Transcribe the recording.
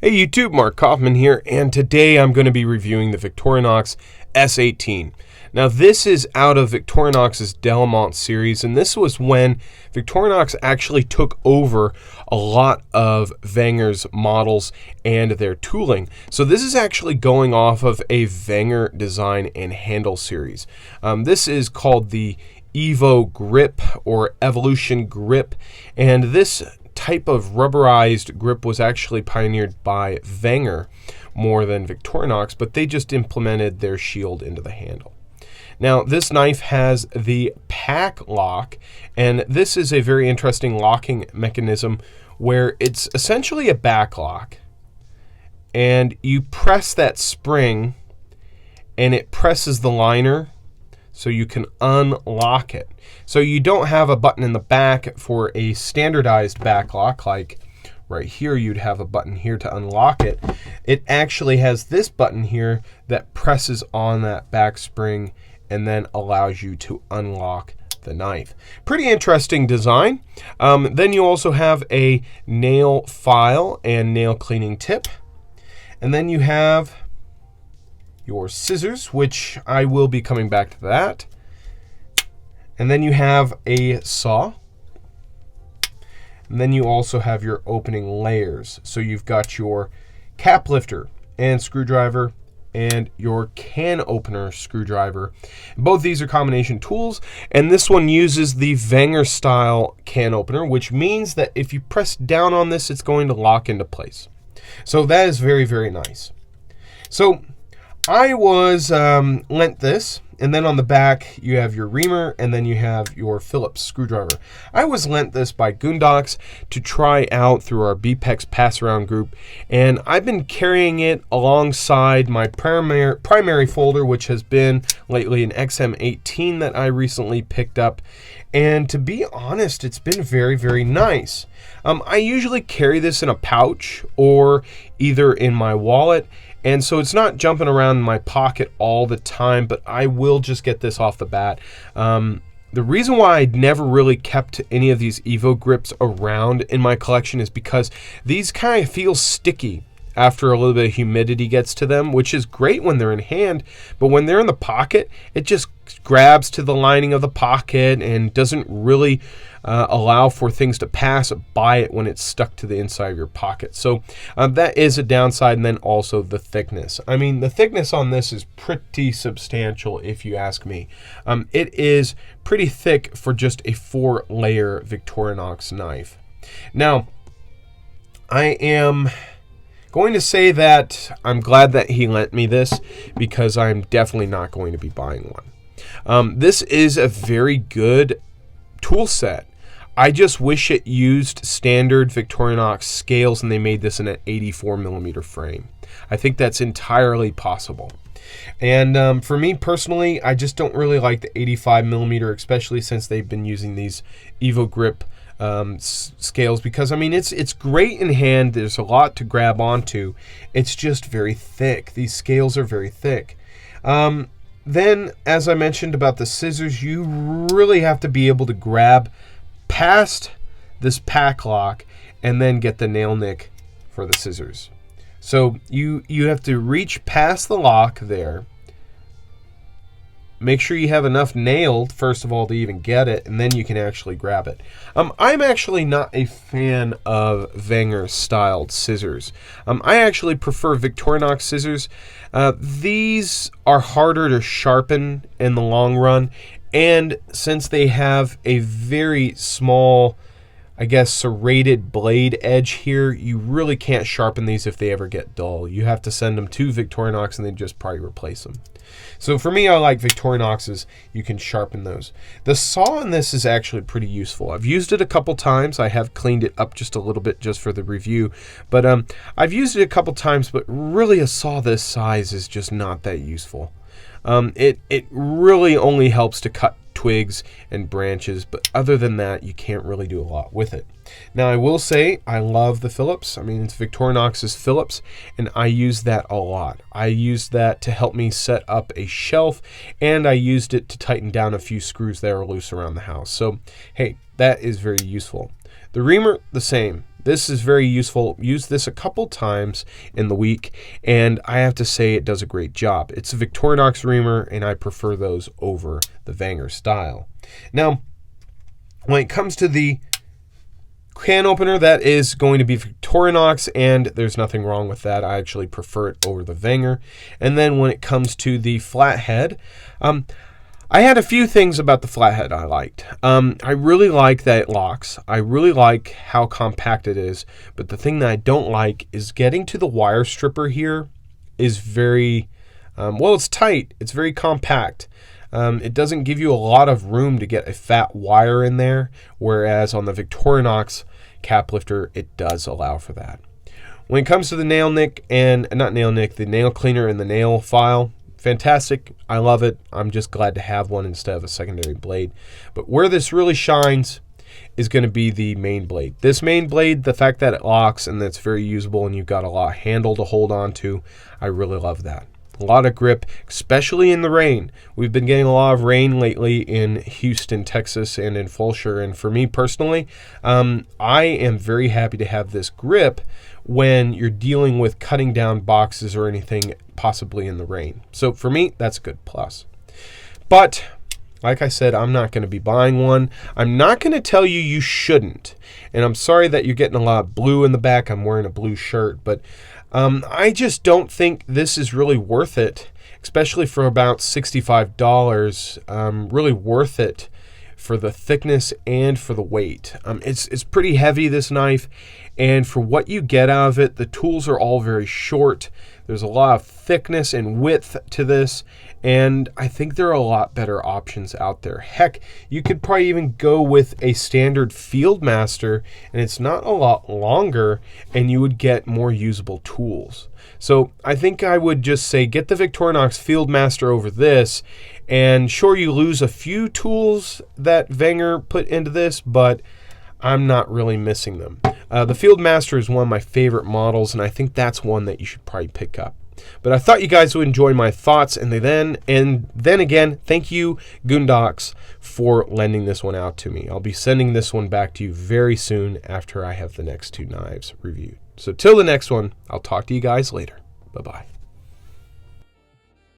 Hey YouTube, Mark Coffman here, and today I'm going to be reviewing the Victorinox S18. Now this is out of Victorinox's Delmont series, and this was when Victorinox actually took over a lot of Wenger's models and their tooling. So this is actually going off of a Wenger design and handle series. This is called the Evo Grip or Evolution Grip, and this type of rubberized grip was actually pioneered by Wenger more than Victorinox, but they just implemented their shield into the handle. Now this knife has the pack lock, and this is a very interesting locking mechanism where it's essentially a back lock, and you press that spring and it presses the liner so you can unlock it. So you don't have a button in the back for a standardized back lock, like right here you'd have a button here to unlock it. It actually has this button here that presses on that back spring and then allows you to unlock the knife. Pretty interesting design. Then you also have a nail file and nail cleaning tip. And then you have your scissors, which I will be coming back to that. And then you have a saw. And then you also have your opening layers. So you've got your cap lifter and screwdriver and your can opener screwdriver. Both these are combination tools, and this one uses the Wenger style can opener, which means that if you press down on this, it's going to lock into place. So that is very, very nice. So I was lent this, and then on the back you have your reamer, and then you have your Phillips screwdriver. I was lent this by Goondocks to try out through our BPEX pass around group, and I've been carrying it alongside my primary folder, which has been lately an XM18 that I recently picked up. And to be honest, it's been very, very nice. I usually carry this in a pouch or either in my wallet, and so it's not jumping around in my pocket all the time, but I will just get this off the bat. The reason why I'd never really kept any of these Evo grips around in my collection is because these kind of feel sticky after a little bit of humidity gets to them, which is great when they're in hand, but when they're in the pocket, it just grabs to the lining of the pocket and doesn't really allow for things to pass by it when it's stuck to the inside of your pocket. So that is a downside, and then also the thickness. I mean, the thickness on this is pretty substantial if you ask me. It is pretty thick for just a 4-layer Victorinox knife. Now, I am going to say that I'm glad that he lent me this, because I'm definitely not going to be buying one. This is a very good tool set. I just wish it used standard Victorinox scales and they made this in an 84mm frame. I think that's entirely possible. And for me personally, I just don't really like the 85mm, especially since they've been using these Evo Grip scales, because I mean it's great in hand. There's a lot to grab onto. It's just very thick. These scales are very thick. Then, as I mentioned about the scissors, you really have to be able to grab past this pack lock and then get the nail nick for the scissors. So you have to reach past the lock there. Make sure you have enough nailed, first of all, to even get it, and then you can actually grab it. I'm actually not a fan of Wenger-styled scissors. I actually prefer Victorinox scissors. These are harder to sharpen in the long run, and since they have a very small, I guess, serrated blade edge here, you really can't sharpen these if they ever get dull. You have to send them to Victorinox, and they just probably replace them. So for me, I like Victorinox's. You can sharpen those. The saw in this is actually pretty useful. I've used it a couple times. I have cleaned it up just a little bit just for the review. But I've used it a couple times, but really a saw this size is just not that useful. It really only helps to cut twigs and branches, but other than that, you can't really do a lot with it. Now, I will say I love the Phillips. I mean, it's Victorinox's Phillips, and I use that a lot. I use that to help me set up a shelf, and I used it to tighten down a few screws that are loose around the house. So, hey, that is very useful. The reamer, the same. This is very useful. Use this a couple times in the week, and I have to say it does a great job. It's a Victorinox reamer, and I prefer those over the Wenger style. Now, when it comes to the can opener, that is going to be Victorinox, and there's nothing wrong with that. I actually prefer it over the Wenger. And then when it comes to the flathead, I had a few things about the flathead I liked. I really like that it locks. I really like how compact it is. But the thing that I don't like is getting to the wire stripper here is very, well, it's tight. It's very compact. It doesn't give you a lot of room to get a fat wire in there, whereas on the Victorinox cap lifter, it does allow for that. When it comes to the nail nick and, not nail nick, the nail cleaner and the nail file, fantastic. I love it. I'm just glad to have one instead of a secondary blade. But where this really shines is going to be the main blade. This main blade, the fact that it locks and that's very usable and you've got a lot of handle to hold on to, I really love that. A lot of grip, especially in the rain. We've been getting a lot of rain lately in Houston, Texas, and in Fulshire. And for me personally, I am very happy to have this grip when you're dealing with cutting down boxes or anything possibly in the rain. So for me, that's a good plus. But like I said, I'm not going to be buying one. I'm not going to tell you you shouldn't. And I'm sorry that you're getting a lot of blue in the back. I'm wearing a blue shirt, but I just don't think this is really worth it, especially for about $65. Really worth it for the thickness and for the weight. It's pretty heavy, this knife, and for what you get out of it, the tools are all very short. There's a lot of thickness and width to this, and I think there are a lot better options out there. Heck, you could probably even go with a standard Fieldmaster, and it's not a lot longer, and you would get more usable tools. So I think I would just say get the Victorinox Fieldmaster over this, and sure, you lose a few tools that Wenger put into this, but I'm not really missing them. The Fieldmaster is one of my favorite models, and I think that's one that you should probably pick up. But I thought you guys would enjoy my thoughts, and then again, thank you, Goondocks, for lending this one out to me. I'll be sending this one back to you very soon after I have the next two knives reviewed. So till the next one, I'll talk to you guys later. Bye-bye.